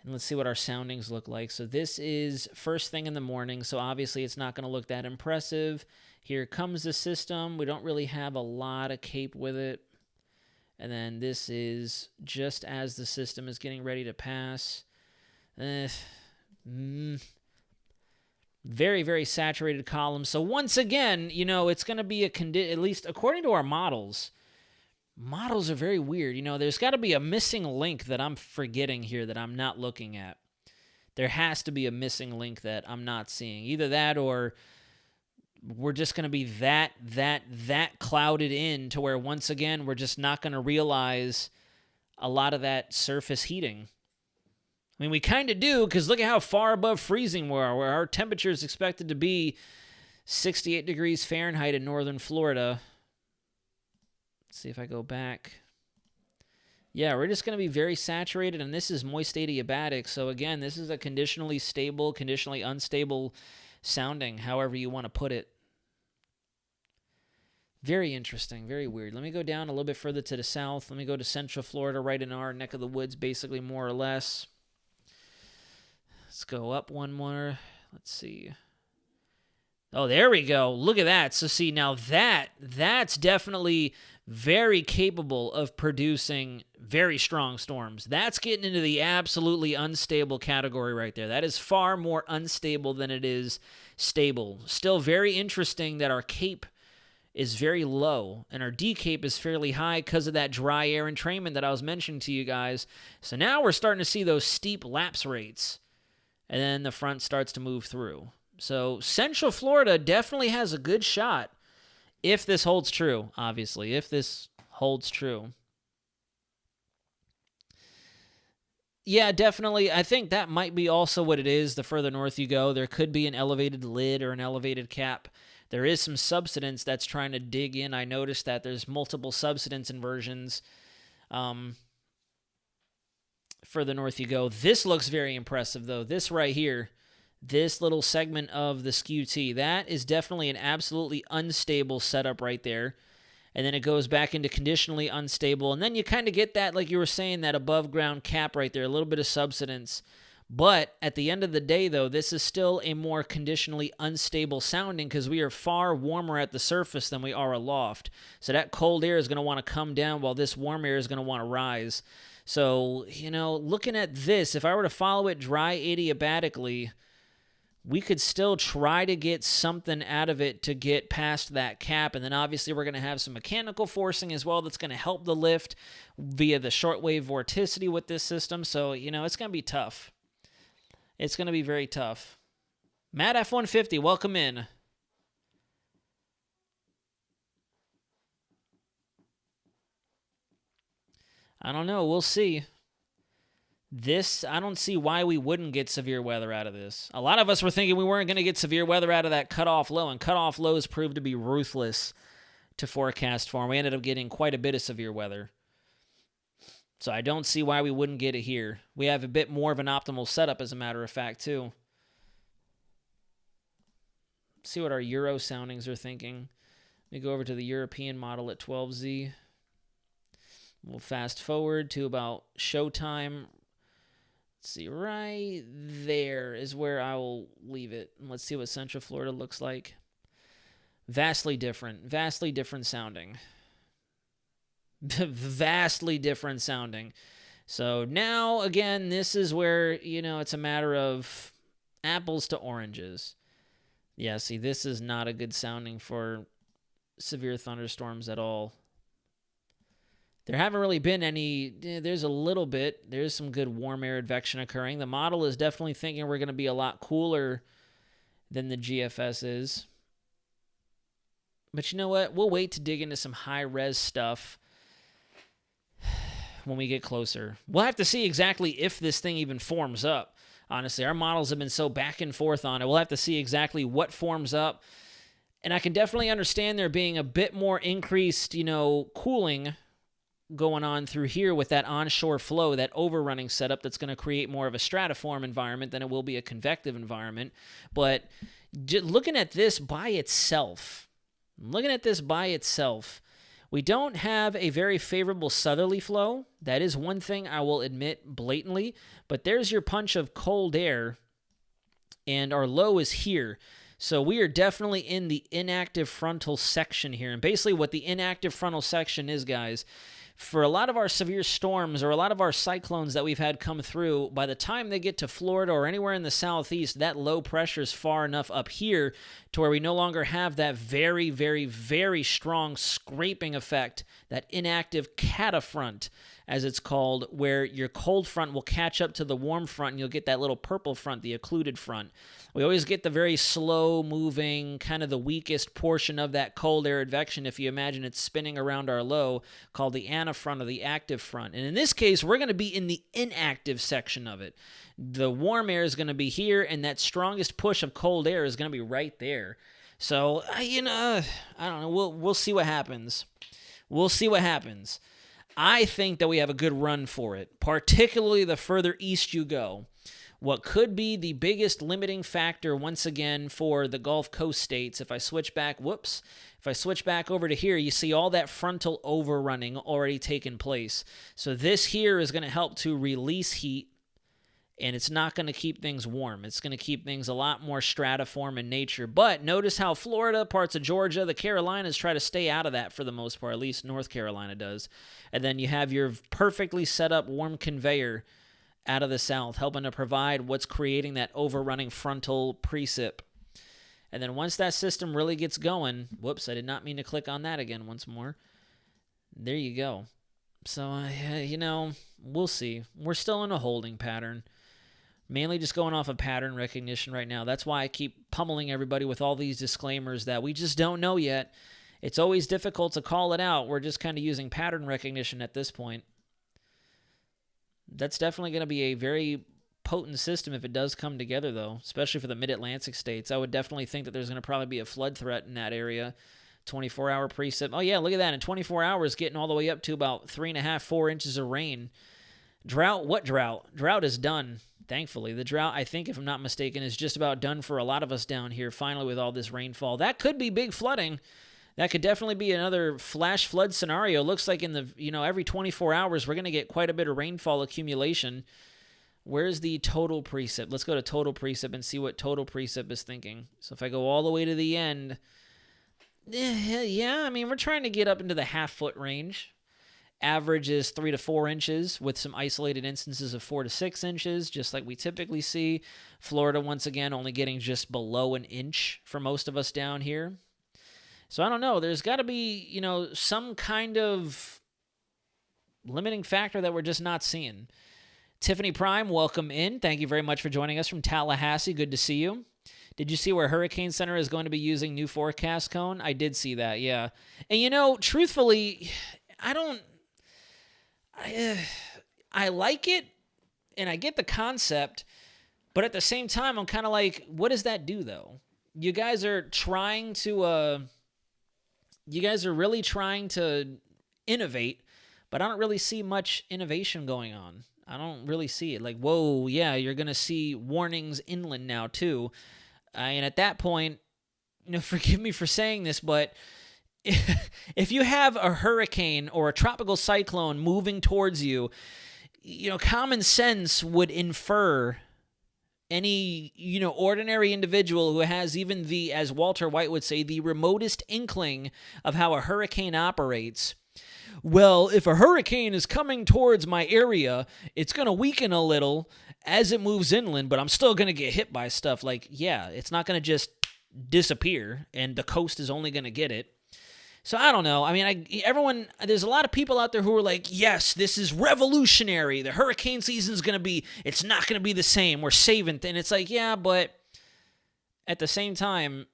And let's see what our soundings look like. So this is first thing in the morning. So obviously it's not going to look that impressive. Here comes the system. We don't really have a lot of cape with it. And then this is just as the system is getting ready to pass. Very, very saturated column. So once again, you know, it's going to be at least according to our models. Models are very weird. You know, there's got to be a missing link that I'm forgetting here that I'm not looking at. There has to be a missing link that I'm not seeing. Either that or we're just going to be that clouded in to where once again we're just not going to realize a lot of that surface heating. I mean, we kind of do, because look at how far above freezing we are, where our temperature is expected to be 68 degrees Fahrenheit in northern Florida. Let's see if I go back. Yeah, we're just going to be very saturated, and this is moist adiabatic. So again, this is a conditionally stable, conditionally unstable sounding, however you want to put it. Very interesting, very weird. Let me go down a little bit further to the south. Let me go to central Florida, right in our neck of the woods, basically, more or less. Let's go up one more. Let's see. Oh, there we go. Look at that. So see, now that's definitely very capable of producing very strong storms. That's getting into the absolutely unstable category right there. That is far more unstable than it is stable. Still very interesting that our cape is very low and our decape is fairly high because of that dry air entrainment that I was mentioning to you guys. So now we're starting to see those steep lapse rates, and then the front starts to move through. So Central Florida definitely has a good shot if this holds true, obviously, if this holds true. Yeah, definitely. I think that might be also what it is. The further north you go, there could be an elevated lid or an elevated cap. There is some subsidence that's trying to dig in. I noticed that there's multiple subsidence inversions. Further north you go. This looks very impressive, though. This right here, this little segment of the skew T, that is definitely an absolutely unstable setup right there. And then it goes back into conditionally unstable. And then you kind of get that, like you were saying, that above ground cap right there, a little bit of subsidence. But at the end of the day, though, this is still a more conditionally unstable sounding because we are far warmer at the surface than we are aloft. So that cold air is going to want to come down while this warm air is going to want to rise. So, looking at this, if I were to follow it dry adiabatically, we could still try to get something out of it to get past that cap. And then obviously we're going to have some mechanical forcing as well that's going to help the lift via the shortwave vorticity with this system. So, it's going to be tough. It's going to be very tough. Matt F-150, welcome in. I don't know. We'll see. This, I don't see why we wouldn't get severe weather out of this. A lot of us were thinking we weren't going to get severe weather out of that cutoff low, and cutoff lows proved to be ruthless to forecast for, and we ended up getting quite a bit of severe weather. So I don't see why we wouldn't get it here. We have a bit more of an optimal setup, as a matter of fact, too. Let's see what our Euro soundings are thinking. Let me go over to the European model at 12Z. We'll fast forward to about showtime. Let's see, right there is where I will leave it. And let's see what Central Florida looks like. Vastly different sounding. Vastly different sounding. So now, again, this is where, it's a matter of apples to oranges. Yeah, see, this is not a good sounding for severe thunderstorms at all. There haven't really been any, there's a little bit, there's some good warm air advection occurring. The model is definitely thinking we're going to be a lot cooler than the GFS is. But you know what? We'll wait to dig into some high-res stuff when we get closer. We'll have to see exactly if this thing even forms up. Honestly, our models have been so back and forth on it. We'll have to see exactly what forms up. And I can definitely understand there being a bit more increased, cooling going on through here with that onshore flow, that overrunning setup that's going to create more of a stratiform environment than it will be a convective environment. But looking at this by itself, we don't have a very favorable southerly flow. That is one thing I will admit blatantly. But there's your punch of cold air, and our low is here. So we are definitely in the inactive frontal section here. And basically what the inactive frontal section is, guys, for a lot of our severe storms or a lot of our cyclones that we've had come through, by the time they get to Florida or anywhere in the southeast, that low pressure is far enough up here to where we no longer have that very, very, very strong scraping effect, that inactive catafront, as it's called, where your cold front will catch up to the warm front and you'll get that little purple front, the occluded front. We always get the very slow-moving, kind of the weakest portion of that cold air advection, if you imagine it's spinning around our low, called the anafront or the active front. And in this case, we're going to be in the inactive section of it. The warm air is going to be here, and that strongest push of cold air is going to be right there. So, I don't know. We'll see what happens. I think that we have a good run for it, particularly the further east you go. What could be the biggest limiting factor, once again, for the Gulf Coast states, if I switch back over to here, you see all that frontal overrunning already taken place. So this here is going to help to release heat, and it's not going to keep things warm. It's going to keep things a lot more stratiform in nature. But notice how Florida, parts of Georgia, the Carolinas try to stay out of that for the most part, at least North Carolina does. And then you have your perfectly set up warm conveyor out of the south, helping to provide what's creating that overrunning frontal precip. And then once that system really gets going, whoops, I did not mean to click on that again once more. There you go. So, we'll see. We're still in a holding pattern. Mainly just going off of pattern recognition right now. That's why I keep pummeling everybody with all these disclaimers that we just don't know yet. It's always difficult to call it out. We're just kind of using pattern recognition at this point. That's definitely going to be a very potent system if it does come together, though, especially for the mid-Atlantic states. I would definitely think that there's going to probably be a flood threat in that area. 24-hour precip. Oh, yeah, look at that. In 24 hours, getting all the way up to about 3.5, 4 inches of rain. Drought? What drought? Drought is done, thankfully. The drought, I think, if I'm not mistaken, is just about done for a lot of us down here, finally, with all this rainfall. That could be big flooding. That could definitely be another flash flood scenario. Looks like in the, every 24 hours, we're going to get quite a bit of rainfall accumulation. Where's the total precip? Let's go to total precip and see what total precip is thinking. So if I go all the way to the end, yeah, we're trying to get up into the half-foot range. Average is 3 to 4 inches with some isolated instances of 4 to 6 inches, just like we typically see. Florida, once again, only getting just below an inch for most of us down here. So I don't know. There's got to be, some kind of limiting factor that we're just not seeing. Tiffany Prime, welcome in. Thank you very much for joining us from Tallahassee. Good to see you. Did you see where Hurricane Center is going to be using new forecast cone? I did see that, yeah. And, truthfully, I like it, and I get the concept, but at the same time, I'm kind of like, what does that do, though? You guys are really trying to innovate, but I don't really see much innovation going on. I don't really see it. Like, whoa, yeah, you're going to see warnings inland now, too. And at that point, forgive me for saying this, but if you have a hurricane or a tropical cyclone moving towards you, common sense would infer any, ordinary individual who has even as Walter White would say, the remotest inkling of how a hurricane operates. Well, if a hurricane is coming towards my area, it's going to weaken a little as it moves inland, but I'm still going to get hit by stuff. Like, yeah, it's not going to just disappear, and the coast is only going to get it. So I don't know. I mean, there's a lot of people out there who are like, yes, this is revolutionary. The hurricane season is going to be, it's not going to be the same. We're saving. And it's like, yeah, but at the same time,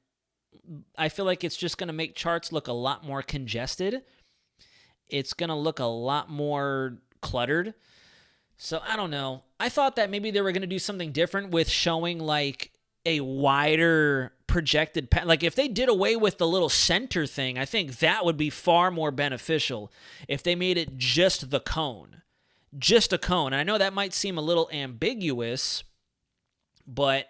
I feel like it's just going to make charts look a lot more congested. It's going to look a lot more cluttered. So I don't know. I thought that maybe they were going to do something different with showing like a wider projected, like if they did away with the little center thing, I think that would be far more beneficial if they made it just the cone. Just a cone. And I know that might seem a little ambiguous, but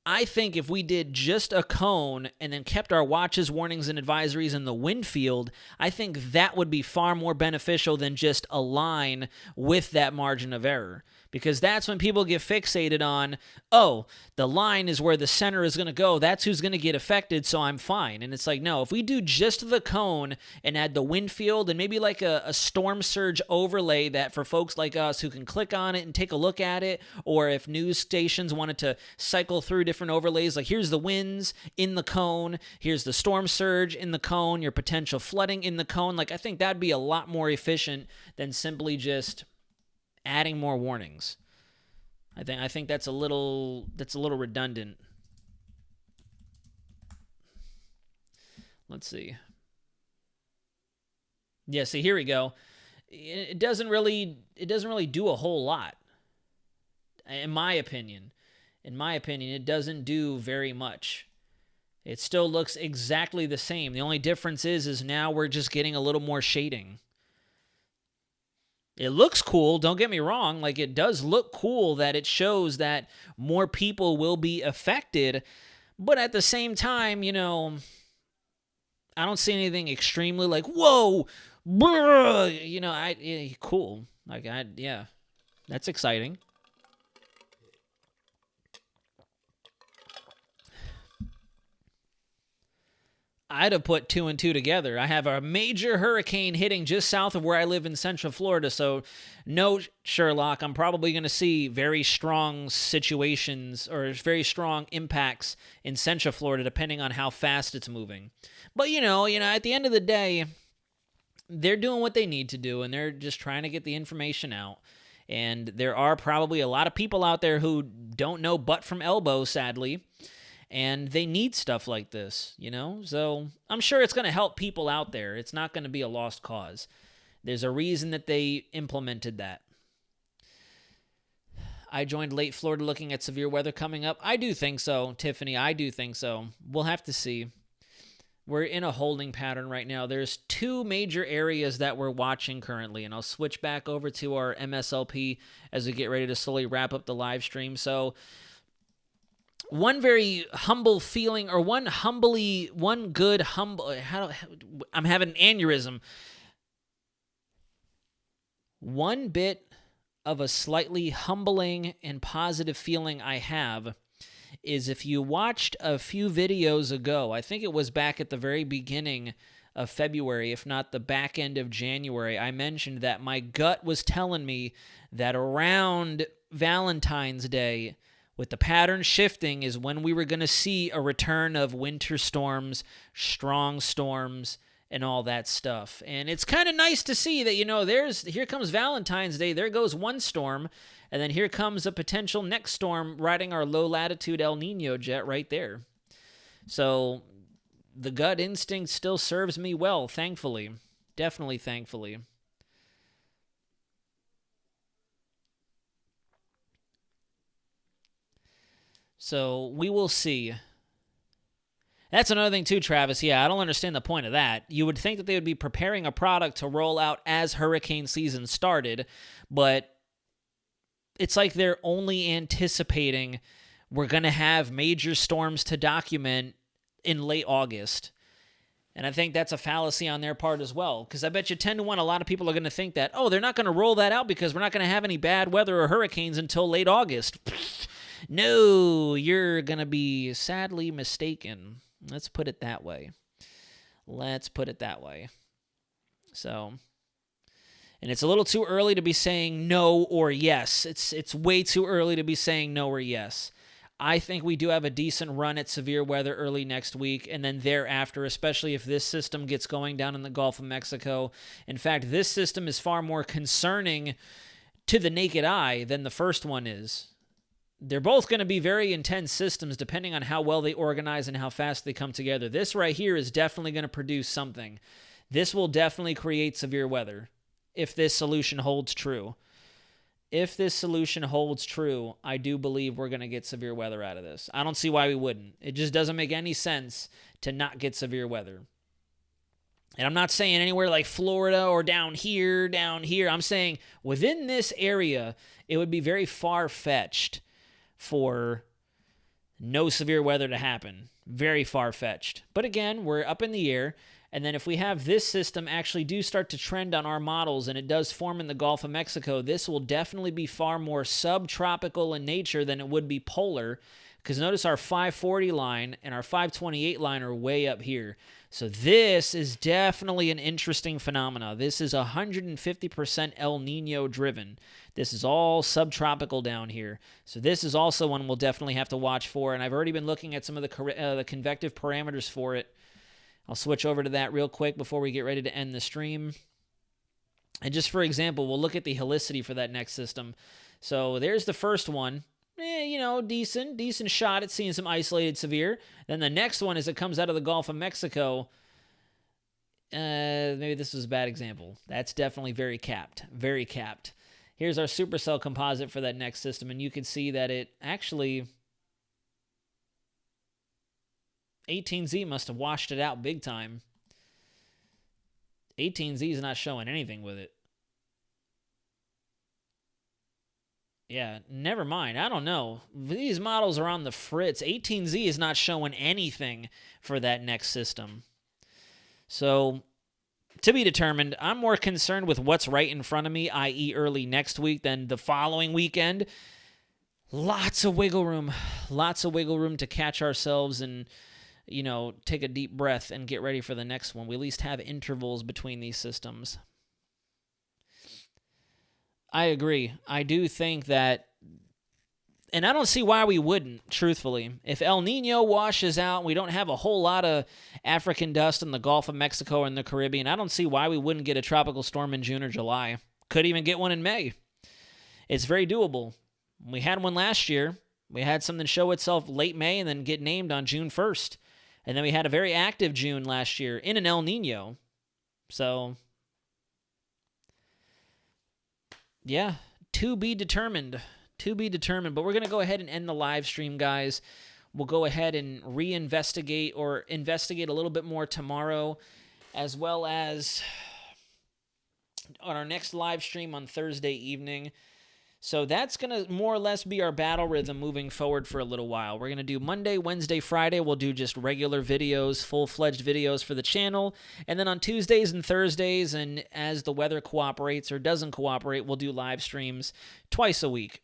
I think if we did just a cone and then kept our watches, warnings, and advisories in the wind field, I think that would be far more beneficial than just a line with that margin of error. Because that's when people get fixated on, oh, the line is where the center is going to go. That's who's going to get affected, so I'm fine. And it's like, no, if we do just the cone and add the wind field and maybe like a storm surge overlay that for folks like us who can click on it and take a look at it, or if news stations wanted to cycle through different overlays, like here's the winds in the cone, here's the storm surge in the cone, your potential flooding in the cone, like I think that'd be a lot more efficient than simply just adding more warnings. I think that's a little redundant. Let's see. Yeah, see, here we go. It doesn't really do a whole lot. In my opinion, it doesn't do very much. It still looks exactly the same. The only difference is now we're just getting a little more shading. It looks cool, don't get me wrong. Like, it does look cool that it shows that more people will be affected. But at the same time, I don't see anything extremely like, whoa, brr, cool. Like, yeah, that's exciting. I'd have put 2 and 2 together. I have a major hurricane hitting just south of where I live in Central Florida, so no, Sherlock, I'm probably going to see very strong situations or very strong impacts in Central Florida depending on how fast it's moving. But, at the end of the day, they're doing what they need to do, and they're just trying to get the information out. And there are probably a lot of people out there who don't know butt from elbow, sadly. And they need stuff like this, So I'm sure it's going to help people out there. It's not going to be a lost cause. There's a reason that they implemented that. I joined late Florida looking at severe weather coming up. I do think so, Tiffany. I do think so. We'll have to see. We're in a holding pattern right now. There's 2 major areas that we're watching currently, and I'll switch back over to our MSLP as we get ready to slowly wrap up the live stream. So one very humble feeling, or I'm having an aneurysm. One bit of a slightly humbling and positive feeling I have is if you watched a few videos ago, I think it was back at the very beginning of February, if not the back end of January, I mentioned that my gut was telling me that around Valentine's Day, with the pattern shifting, is when we were going to see a return of winter storms, strong storms, and all that stuff. And it's kind of nice to see that, here comes Valentine's Day, there goes one storm, and then here comes a potential next storm riding our low-latitude El Nino jet right there. So the gut instinct still serves me well, thankfully. Definitely thankfully. So we will see. That's another thing too, Travis. Yeah, I don't understand the point of that. You would think that they would be preparing a product to roll out as hurricane season started, but it's like they're only anticipating we're going to have major storms to document in late August. And I think that's a fallacy on their part as well, because I bet you 10 to 1, a lot of people are going to think that, they're not going to roll that out because we're not going to have any bad weather or hurricanes until late August. No, you're going to be sadly mistaken. Let's put it that way. So, and it's a little too early to be saying no or yes. It's way too early to be saying no or yes. I think we do have a decent run at severe weather early next week, and then thereafter, especially if this system gets going down in the Gulf of Mexico. In fact, this system is far more concerning to the naked eye than the first one is. They're both going to be very intense systems depending on how well they organize and how fast they come together. This right here is definitely going to produce something. This will definitely create severe weather if this solution holds true. If this solution holds true, I do believe we're going to get severe weather out of this. I don't see why we wouldn't. It just doesn't make any sense to not get severe weather. And I'm not saying anywhere like Florida or down here. I'm saying within this area, it would be very far-fetched for no severe weather to happen. Very far-fetched. But again, we're up in the air. And then if we have this system actually do start to trend on our models and it does form in the Gulf of Mexico, this will definitely be far more subtropical in nature than it would be polar. Because notice our 540 line and our 528 line are way up here. So this is definitely an interesting phenomena. This is 150% El Nino driven. This is all subtropical down here. So this is also one we'll definitely have to watch for. And I've already been looking at some of the convective parameters for it. I'll switch over to that real quick before we get ready to end the stream. And just for example, we'll look at the helicity for that next system. So there's the first one. Decent shot at seeing some isolated severe. Then the next one, as it comes out of the Gulf of Mexico, maybe this was a bad example. That's definitely very capped. Here's our supercell composite for that next system, and you can see that it actually 18Z must have washed it out big time. 18Z is not showing anything with it. Yeah, never mind. I don't know. These models are on the fritz. 18Z is not showing anything for that next system. So, to be determined. I'm more concerned with what's right in front of me, i.e. early next week, than the following weekend. Lots of wiggle room. Lots of wiggle room to catch ourselves and, take a deep breath and get ready for the next one. We at least have intervals between these systems. I agree. I do think that, and I don't see why we wouldn't, truthfully. If El Nino washes out and we don't have a whole lot of African dust in the Gulf of Mexico and the Caribbean, I don't see why we wouldn't get a tropical storm in June or July. Could even get one in May. It's very doable. We had one last year. We had something show itself late May and then get named on June 1st. And then we had a very active June last year in an El Nino. So, yeah, to be determined. But we're going to go ahead and end the live stream, guys. We'll go ahead and investigate a little bit more tomorrow, as well as on our next live stream on Thursday evening. So that's going to more or less be our battle rhythm moving forward for a little while. We're going to do Monday, Wednesday, Friday. We'll do just regular videos, full-fledged videos for the channel. And then on Tuesdays and Thursdays, and as the weather cooperates or doesn't cooperate, we'll do live streams twice a week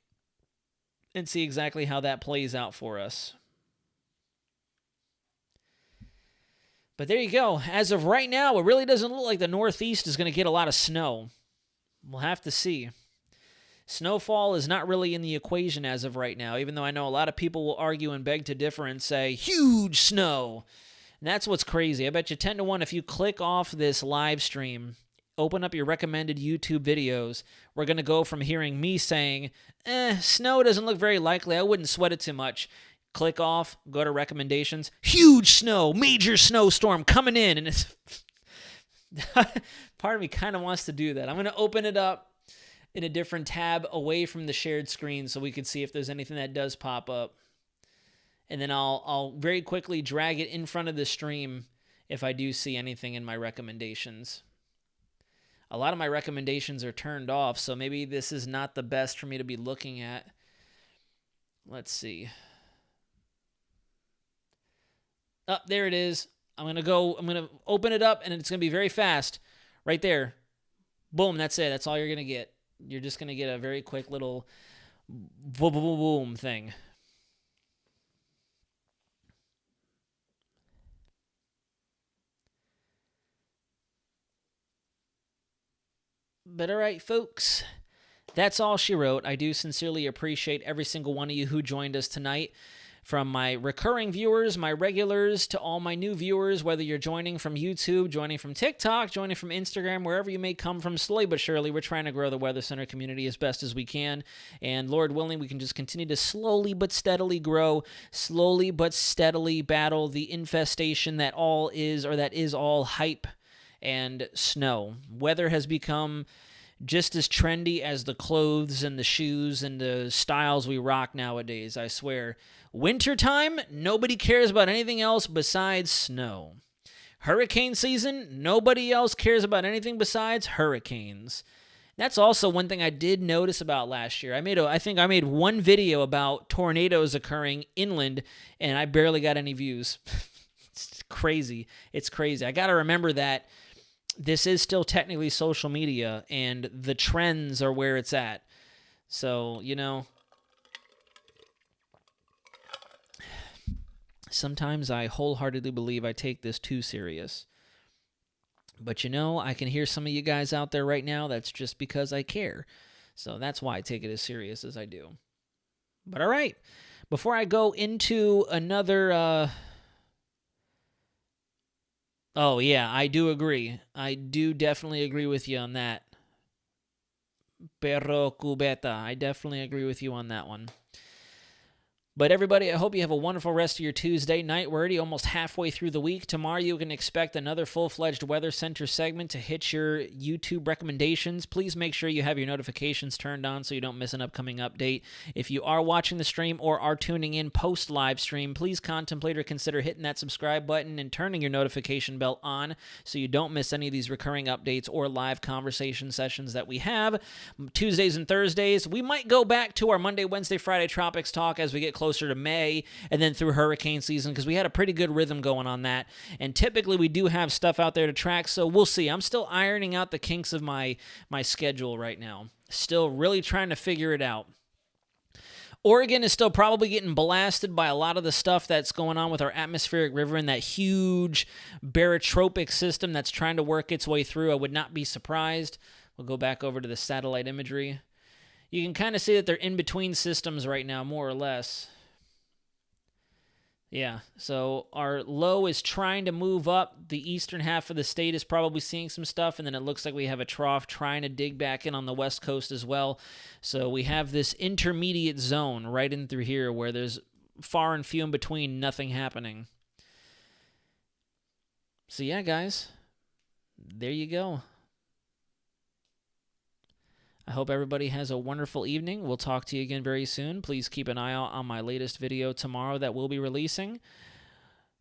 and see exactly how that plays out for us. But there you go. As of right now, it really doesn't look like the Northeast is going to get a lot of snow. We'll have to see. Snowfall is not really in the equation as of right now, even though I know a lot of people will argue and beg to differ and say, huge snow. And that's what's crazy. I bet you 10 to 1 if you click off this live stream, open up your recommended YouTube videos, we're going to go from hearing me saying, snow doesn't look very likely, I wouldn't sweat it too much. Click off, go to recommendations, huge snow, major snowstorm coming in. And it's part of me kind of wants to do that. I'm going to open it up in a different tab away from the shared screen so we can see if there's anything that does pop up. And then I'll very quickly drag it in front of the stream if I do see anything in my recommendations. A lot of my recommendations are turned off, so maybe this is not the best for me to be looking at. Let's see. Oh, there it is. I'm going to open it up, and it's going to be very fast. Right there. Boom, that's it. That's all you're going to get. You're just going to get a very quick little boom, boom, boom thing. But all right, folks, that's all she wrote. I do sincerely appreciate every single one of you who joined us tonight. From my recurring viewers, my regulars, to all my new viewers, whether you're joining from YouTube, joining from TikTok, joining from Instagram, wherever you may come from, slowly but surely, we're trying to grow the Weather Center community as best as we can. And Lord willing, we can just continue to slowly but steadily grow, slowly but steadily battle the infestation that all is, or that is all hype and snow. Weather has become just as trendy as the clothes and the shoes and the styles we rock nowadays, I swear. Wintertime, nobody cares about anything else besides snow. Hurricane season, nobody else cares about anything besides hurricanes. That's also one thing I did notice about last year. I think I made one video about tornadoes occurring inland, and I barely got any views. It's crazy. It's crazy. I got to remember that this is still technically social media, and the trends are where it's at. So, sometimes I wholeheartedly believe I take this too serious. But I can hear some of you guys out there right now, that's just because I care. So that's why I take it as serious as I do. But all right, before I go into another... Oh, yeah, I do agree. I do definitely agree with you on that. Perro cubeta. I definitely agree with you on that one. But everybody, I hope you have a wonderful rest of your Tuesday night. We're already almost halfway through the week. Tomorrow you can expect another full-fledged Weather Center segment to hit your YouTube recommendations. Please make sure you have your notifications turned on so you don't miss an upcoming update. If you are watching the stream or are tuning in post-live stream, please contemplate or consider hitting that subscribe button and turning your notification bell on so you don't miss any of these recurring updates or live conversation sessions that we have. Tuesdays and Thursdays, we might go back to our Monday, Wednesday, Friday Tropics talk as we get closer to May and then through hurricane season, because we had a pretty good rhythm going on that. And typically we do have stuff out there to track, so we'll see. I'm still ironing out the kinks of my schedule right now. Still really trying to figure it out. Oregon is still probably getting blasted by a lot of the stuff that's going on with our atmospheric river and that huge barotropic system that's trying to work its way through. I would not be surprised. We'll go back over to the satellite imagery. You can kind of see that they're in between systems right now, more or less. Yeah, so our low is trying to move up. The eastern half of the state is probably seeing some stuff, and then it looks like we have a trough trying to dig back in on the west coast as well. So we have this intermediate zone right in through here where there's far and few in between, nothing happening. So yeah, guys, there you go. I hope everybody has a wonderful evening. We'll talk to you again very soon. Please keep an eye out on my latest video tomorrow that we'll be releasing.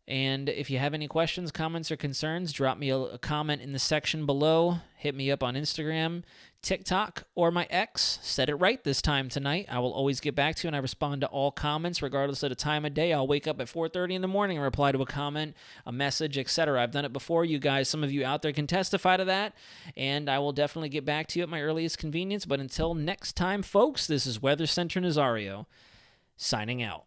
And if you have any questions, comments, or concerns, drop me a comment in the section below. Hit me up on Instagram, TikTok, or my X. Said it right this time tonight. I will always get back to you, and I respond to all comments regardless of the time of day. I'll wake up at 4:30 in the morning and reply to a comment, a message, etc. I've done it before. You guys, some of you out there can testify to that, and I will definitely get back to you at my earliest convenience. But until next time, folks, this is Weather Center Nazario, signing out.